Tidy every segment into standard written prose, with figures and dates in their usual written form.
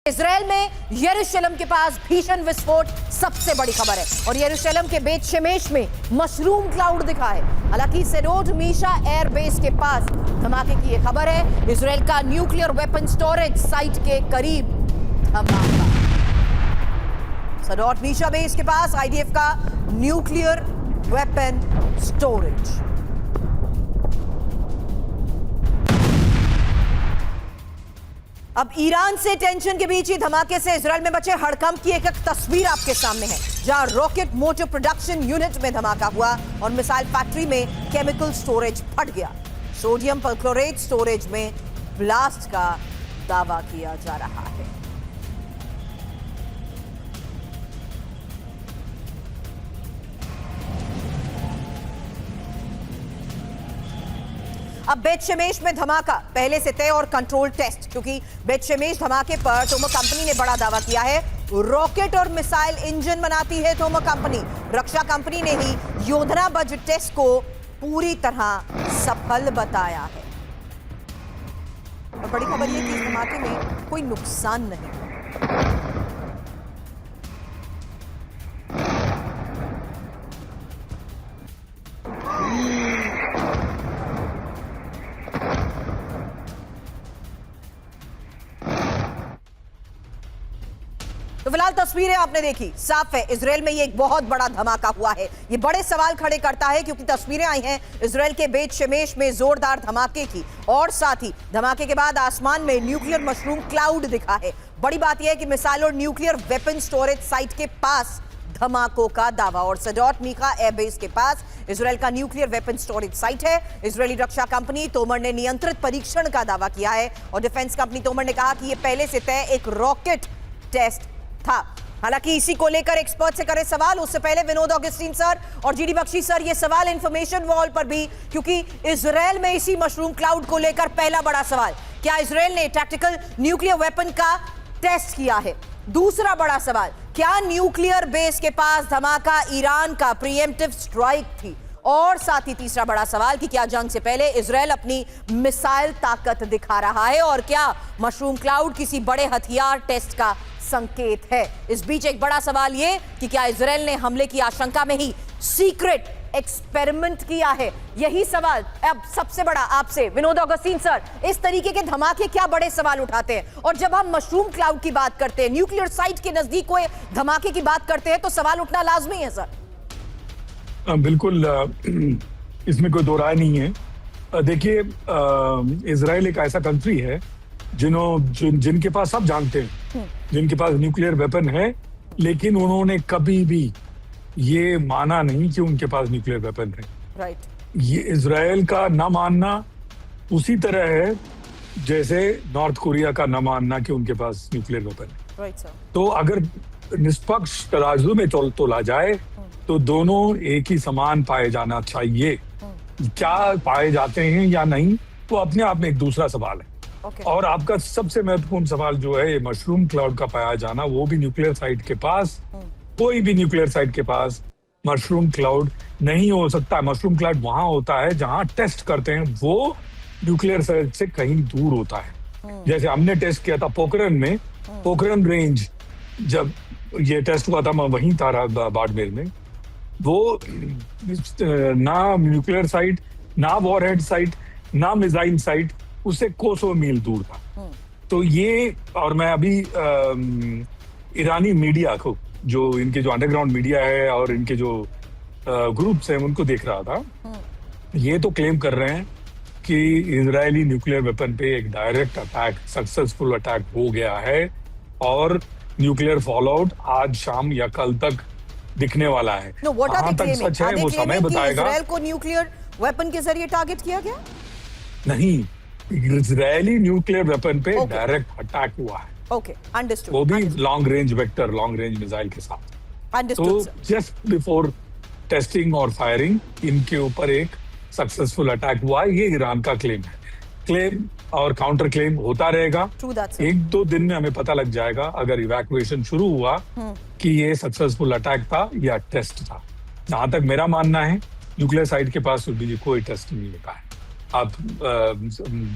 Israel में यरूशलेम के पास भीषण विस्फोट सबसे बड़ी खबर है और यरूशलेम के बेत शेमेश में मशरूम क्लाउड दिखा है। हालांकि सेडोट मीशा एयरबेस के पास धमाके की यह खबर है। इजराइल का न्यूक्लियर वेपन स्टोरेज साइट के करीब धमाका। सेडोट मीशा बेस के पास आईडीएफ का न्यूक्लियर वेपन स्टोरेज। अब ईरान से टेंशन के बीच ही धमाके से इजराइल में बचे हड़कंप की एक तस्वीर आपके सामने है, जहां रॉकेट मोटर प्रोडक्शन यूनिट में धमाका हुआ और मिसाइल फैक्ट्री में केमिकल स्टोरेज फट गया। सोडियम परक्लोरेट स्टोरेज में ब्लास्ट का दावा किया जा रहा है। अब बेत शेमेश में धमाका पहले से तय और कंट्रोल टेस्ट, क्योंकि बेत शेमेश धमाके पर तोमर कंपनी ने बड़ा दावा किया है। रॉकेट और मिसाइल इंजन बनाती है तोमर कंपनी। रक्षा कंपनी ने ही योजनाबद्ध टेस्ट को पूरी तरह सफल बताया है। और बड़ी खबर यह कि इस धमाके में कोई नुकसान नहीं हुआ। तो फिलहाल तस्वीरें आपने देखी, साफ है इजराइल में ये एक बहुत बड़ा धमाका हुआ है। ये बड़े सवाल खड़े करता है क्योंकि तस्वीरें आई हैं इजराइल के बेत शेमेश में जोरदार धमाके की और साथ ही धमाके के बाद आसमान में न्यूक्लियर मशरूम क्लाउड दिखा है। बड़ी बात यह है कि मिसाइल और न्यूक्लियर वेपन स्टोरेज साइट के पास धमाकों का दावा और सेडोट मीशा एयरबेस के पास इजराइल का न्यूक्लियर वेपन स्टोरेज साइट है। इजरायली रक्षा कंपनी तोमर ने नियंत्रित परीक्षण का दावा किया है और डिफेंस कंपनी तोमर ने कहा कि यह पहले से तय एक रॉकेट टेस्ट था। हालांकि इसी को लेकर एक्सपर्ट से करे सवाल, उससे पहले विनोद ऑगस्टीन सर और जीडी बख्शी सर, ये सवाल इंफॉर्मेशन वॉल पर भी, क्योंकि इजराइल में इसी मशरूम क्लाउड को लेकर पहला बड़ा सवाल, क्या इजराइल ने टैक्टिकल न्यूक्लियर वेपन का टेस्ट किया है? दूसरा बड़ा सवाल, क्या न्यूक्लियर बेस के पास धमाका ईरान का प्रीएम्प्टिव स्ट्राइक थी? और साथ ही तीसरा बड़ा सवाल कि क्या जंग से पहले इजराइल अपनी मिसाइल ताकत दिखा रहा है और क्या मशरूम क्लाउड किसी बड़े हथियार टेस्ट का संकेत है? इस बीच एक बड़ा सवाल यह कि क्या इजराइल ने हमले की आशंका में ही सीक्रेट एक्सपेरिमेंट किया है? यही सवाल अब सबसे बड़ा आपसे विनोद ऑगस्टीन सर, इस तरीके के धमाके क्या बड़े सवाल उठाते हैं? और जब हम मशरूम क्लाउड की बात करते हैं, न्यूक्लियर साइट के नजदीक कोई धमाके की बात करते हैं, तो सवाल उठना लाजमी है सर। बिल्कुल, इसमें कोई दो राय नहीं है। देखिए, इजराइल एक ऐसा कंट्री है जिनके पास सब जानते हैं, जिनके पास न्यूक्लियर वेपन है, लेकिन उन्होंने कभी भी ये माना नहीं कि उनके पास न्यूक्लियर वेपन है। राइट। ये इजराइल का न मानना उसी तरह है जैसे नॉर्थ कोरिया का न मानना कि उनके पास न्यूक्लियर वेपन है। Right sir. तो अगर निष्पक्ष तराजू में तोला जाए तो दोनों एक ही समान पाए जाना चाहिए। क्या पाए जाते हैं या नहीं, तो अपने आप में एक दूसरा सवाल है। और आपका सबसे महत्वपूर्ण सवाल जो है ये मशरूम क्लाउड का पाया जाना, वो भी न्यूक्लियर साइट के पास, कोई भी न्यूक्लियर साइट के पास मशरूम क्लाउड नहीं हो सकता। मशरूम क्लाउड वहां होता है जहां टेस्ट करते हैं, वो न्यूक्लियर साइट से कहीं दूर होता है। जैसे हमने टेस्ट किया था पोखरण में, पोखरण रेंज, जब ये टेस्ट हुआ था मैं वहीं था बाड़मेर में, वो ना न्यूक्लियर साइट, ना वॉरहेड साइट, ना मिसाइल साइट, उससे कोसों मील दूर था। तो ये, और मैं अभी ईरानी मीडिया को, जो इनके जो अंडरग्राउंड मीडिया है और इनके जो ग्रुप्स हैं, उनको देख रहा था। ये तो क्लेम कर रहे हैं कि इजरायली न्यूक्लियर वेपन पे एक डायरेक्ट अटैक, सक्सेसफुल अटैक हो गया है और न्यूक्लियर फॉलआउट आज शाम या कल तक दिखने वाला है। कहां तक सच है वो समय बताएगा। इजराइल को न्यूक्लियर वेपन के जरिए टारगेट किया गया? नहीं, इजरायली न्यूक्लियर वेपन पे डायरेक्ट अटैक हुआ है। Okay, understood. वो भी long range vector, long range missile के साथ। अंडरस्टूड। तो जस्ट बिफोर टेस्टिंग और फायरिंग इनके ऊपर एक सक्सेसफुल अटैक हुआ है, ये ईरान का क्लेम है। क्लेम और काउंटर क्लेम होता रहेगा। एक दो दिन में हमें पता लग जाएगा, अगर इवैक्यूएशन शुरू हुआ, कि ये सक्सेसफुल अटैक था या टेस्ट था। जहां तक मेरा मानना है, न्यूक्लियर साइट के पास भी कोई टेस्ट नहीं होता है। आप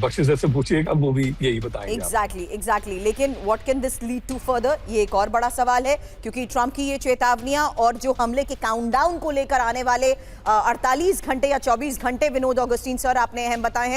बख्शी से पूछिएगा, वो भी यही बताएंगे आपको। एग्जैक्टली लेकिन what can this lead to further, ये एक और बड़ा सवाल है, क्योंकि ट्रंप की ये चेतावनियां और जो हमले के काउंटडाउन को लेकर आने वाले 48 घंटे या 24 घंटे विनोद ऑगस्टीन सर आपने अहम बताए हैं।